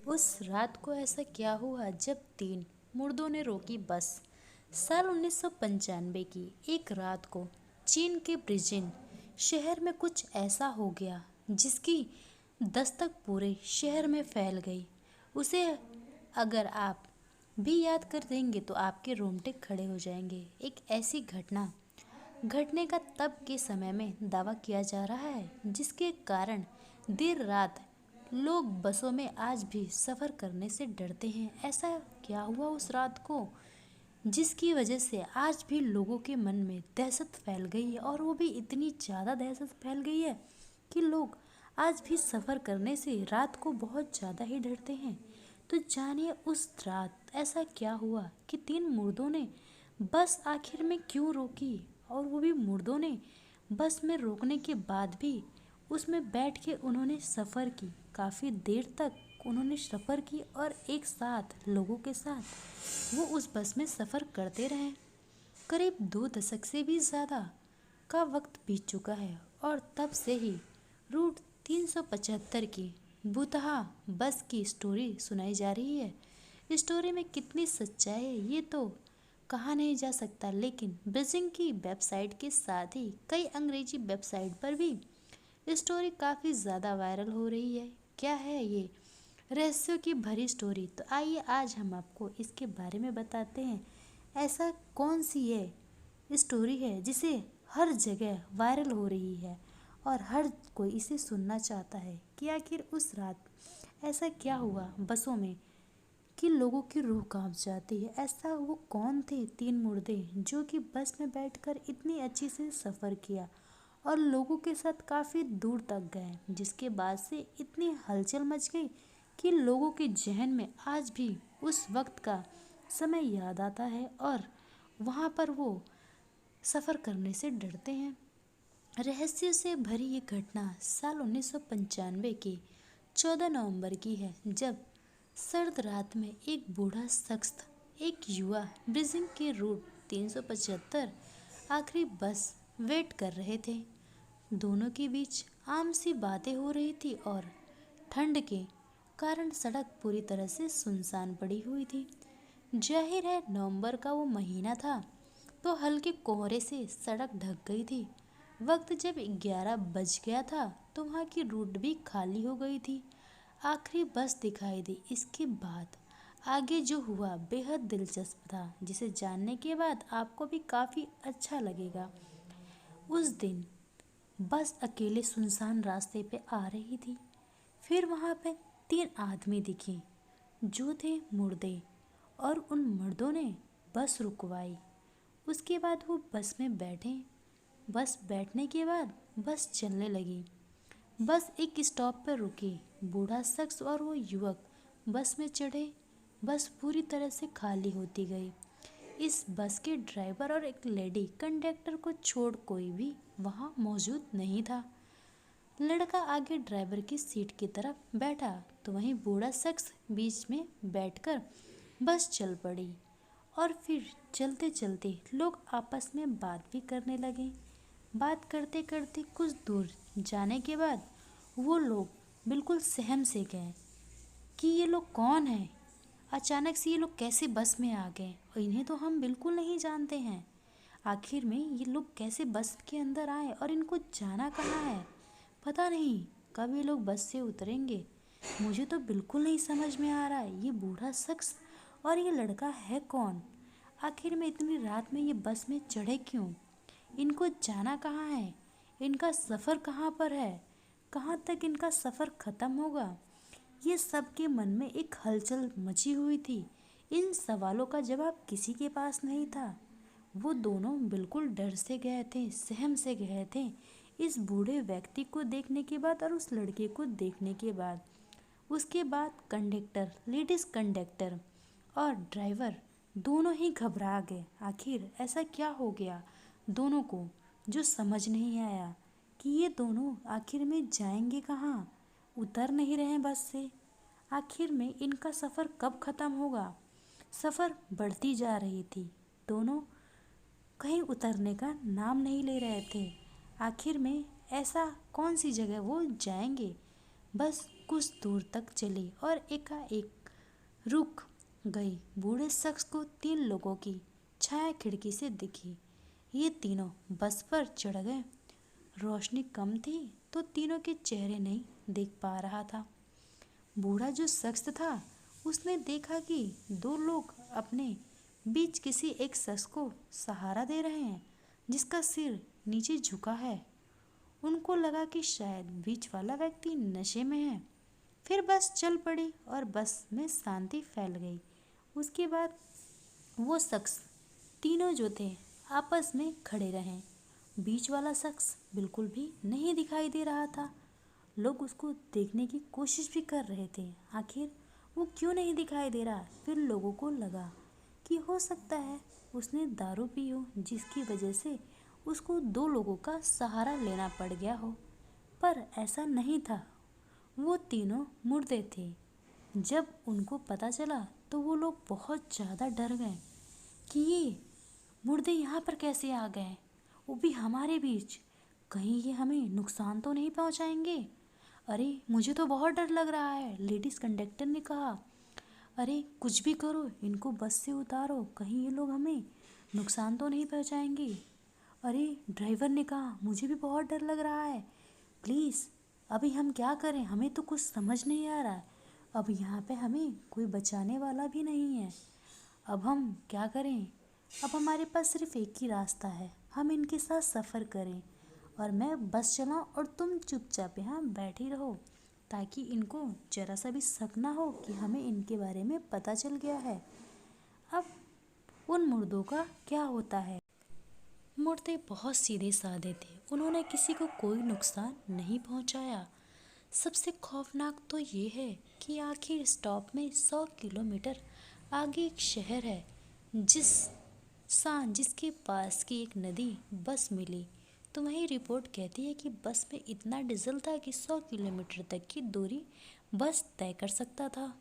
उस रात को ऐसा क्या हुआ जब तीन मुर्दों ने रोकी बस। साल 1995 की एक रात को चीन के बीजिंग शहर में कुछ ऐसा हो गया जिसकी दस्तक पूरे शहर में फैल गई। उसे अगर आप भी याद कर देंगे तो आपके रोंगटे खड़े हो जाएंगे। एक ऐसी घटना घटने का तब के समय में दावा किया जा रहा है जिसके कारण देर रात लोग बसों में आज भी सफ़र करने से डरते हैं। ऐसा क्या हुआ उस रात को जिसकी वजह से आज भी लोगों के मन में दहशत फैल गई है, और वो भी इतनी ज़्यादा दहशत फैल गई है कि लोग आज भी सफ़र करने से रात को बहुत ज़्यादा ही डरते हैं। तो जानिए उस रात ऐसा क्या हुआ कि तीन मुर्दों ने बस आखिर में क्यों रोकी, और वो भी मुर्दों ने बस में रोकने के बाद भी उसमें बैठ के उन्होंने सफ़र की। काफ़ी देर तक उन्होंने सफ़र की और एक साथ लोगों के साथ वो उस बस में सफ़र करते रहे। करीब 2 दशक से भी ज़्यादा का वक्त बीत चुका है और तब से ही रूट 375 की बुतहा बस की स्टोरी सुनाई जा रही है। स्टोरी में कितनी सच्चाई है ये तो कहा नहीं जा सकता, लेकिन बीजिंग की वेबसाइट के साथ ही कई अंग्रेजी वेबसाइट पर भी स्टोरी काफ़ी ज़्यादा वायरल हो रही है। क्या है ये रहस्यों की भरी स्टोरी? तो आइए आज हम आपको इसके बारे में बताते हैं। ऐसा कौन सी है स्टोरी है जिसे हर जगह वायरल हो रही है और हर कोई इसे सुनना चाहता है कि आखिर उस रात ऐसा क्या हुआ बसों में कि लोगों की रूह कांप जाती है। ऐसा वो कौन थे तीन मुर्दे जो कि बस में बैठकर इतनी अच्छी से सफ़र किया और लोगों के साथ काफ़ी दूर तक गए, जिसके बाद से इतनी हलचल मच गई कि लोगों के जहन में आज भी उस वक्त का समय याद आता है और वहाँ पर वो सफ़र करने से डरते हैं। रहस्य से भरी ये घटना साल 1995 की 14 नवंबर की है, जब सर्द रात में एक बूढ़ा शख्स एक युवा ब्रिजिंग के रूट 375 आखिरी बस वेट कर रहे थे। दोनों के बीच आम सी बातें हो रही थी और ठंड के कारण सड़क पूरी तरह से सुनसान पड़ी हुई थी। जाहिर है नवंबर का वो महीना था तो हल्के कोहरे से सड़क ढक गई थी। वक्त जब 11 बज गया था तो वहाँ की रूट भी खाली हो गई थी। आखिरी बस दिखाई दी। इसके बाद आगे जो हुआ बेहद दिलचस्प था, जिसे जानने के बाद आपको भी काफ़ी अच्छा लगेगा। उस दिन बस अकेले सुनसान रास्ते पे आ रही थी। फिर वहाँ पे तीन आदमी दिखे जो थे मुर्दे, और उन मर्दों ने बस रुकवाई। उसके बाद वो बस में बैठे। बस बैठने के बाद बस चलने लगी। बस एक स्टॉप पर रुकी। बूढ़ा शख्स और वो युवक बस में चढ़े। बस पूरी तरह से खाली होती गई। इस बस के ड्राइवर और एक लेडी कंडक्टर को छोड़ कोई भी वहाँ मौजूद नहीं था। लड़का आगे ड्राइवर की सीट की तरफ बैठा तो वहीं बूढ़ा शख्स बीच में बैठकर बस चल पड़ी। और फिर चलते चलते लोग आपस में बात भी करने लगे। बात करते करते कुछ दूर जाने के बाद वो लोग बिल्कुल सहम से गए कि ये लोग कौन हैं। अचानक से ये लोग कैसे बस में आ गए और इन्हें तो हम बिल्कुल नहीं जानते हैं। आखिर में ये लोग कैसे बस के अंदर आए और इनको जाना कहाँ है? पता नहीं कब ये लोग बस से उतरेंगे। मुझे तो बिल्कुल नहीं समझ में आ रहा है ये बूढ़ा शख्स और ये लड़का है कौन? आखिर में इतनी रात में ये बस में चढ़े क्यों? इनको जाना कहाँ है? इनका सफ़र कहाँ पर है? कहाँ तक इनका सफ़र ख़त्म होगा? ये सबके मन में एक हलचल मची हुई थी। इन सवालों का जवाब किसी के पास नहीं था। वो दोनों बिल्कुल डर से गए थे, सहम से गए थे इस बूढ़े व्यक्ति को देखने के बाद और उस लड़के को देखने के बाद। उसके बाद कंडक्टर, लेडीज़ कंडक्टर और ड्राइवर दोनों ही घबरा गए। आखिर ऐसा क्या हो गया दोनों को जो समझ नहीं आया कि ये दोनों आखिर में जाएंगे कहाँ? उतर नहीं रहे बस से। आखिर में इनका सफ़र कब ख़त्म होगा? सफ़र बढ़ती जा रही थी। दोनों कहीं उतरने का नाम नहीं ले रहे थे। आखिर में ऐसा कौन सी जगह वो जाएंगे? बस कुछ दूर तक चली और एकाएक रुक गई। बूढ़े शख्स को 3 लोगों की छाया खिड़की से दिखी। ये तीनों बस पर चढ़ गए। रोशनी कम थी तो तीनों के चेहरे नहीं देख पा रहा था। बूढ़ा जो शख्स था उसने देखा कि 2 लोग अपने बीच किसी एक शख्स को सहारा दे रहे हैं जिसका सिर नीचे झुका है। उनको लगा कि शायद बीच वाला व्यक्ति नशे में है। फिर बस चल पड़ी और बस में शांति फैल गई। उसके बाद वो शख्स तीनों जो थे आपस में खड़े रहे। बीच वाला शख्स बिल्कुल भी नहीं दिखाई दे रहा था। लोग उसको देखने की कोशिश भी कर रहे थे, आखिर वो क्यों नहीं दिखाई दे रहा। फिर लोगों को लगा कि हो सकता है उसने दारू पी हो जिसकी वजह से उसको 2 लोगों का सहारा लेना पड़ गया हो, पर ऐसा नहीं था। वो तीनों मुर्दे थे। जब उनको पता चला तो वो लोग बहुत ज़्यादा डर गए कि ये मुर्दे यहाँ पर कैसे आ गए, वो भी हमारे बीच। कहीं ये हमें नुकसान तो नहीं पहुँचाएंगे। अरे मुझे तो बहुत डर लग रहा है, लेडीज़ कंडक्टर ने कहा। अरे कुछ भी करो, इनको बस से उतारो, कहीं ये लोग हमें नुकसान तो नहीं पहुँचाएंगे। अरे ड्राइवर ने कहा मुझे भी बहुत डर लग रहा है, प्लीज़ अभी हम क्या करें, हमें तो कुछ समझ नहीं आ रहा है। अब यहाँ पे हमें कोई बचाने वाला भी नहीं है, अब हम क्या करें। अब हमारे पास सिर्फ एक ही रास्ता है, हम इनके साथ सफ़र करें और मैं बस चलाऊं और तुम चुपचाप यहाँ बैठी रहो ताकि इनको जरा सा भी शक ना हो कि हमें इनके बारे में पता चल गया है। अब उन मुर्दों का क्या होता है। मुर्दे बहुत सीधे साधे थे, उन्होंने किसी को कोई नुकसान नहीं पहुंचाया। सबसे खौफनाक तो ये है कि आखिर स्टॉप में 100 किलोमीटर आगे एक शहर है जिसके पास की एक नदी बस मिली। तो वही रिपोर्ट कहती है कि बस में इतना डीजल था कि 100 किलोमीटर तक की दूरी बस तय कर सकता था।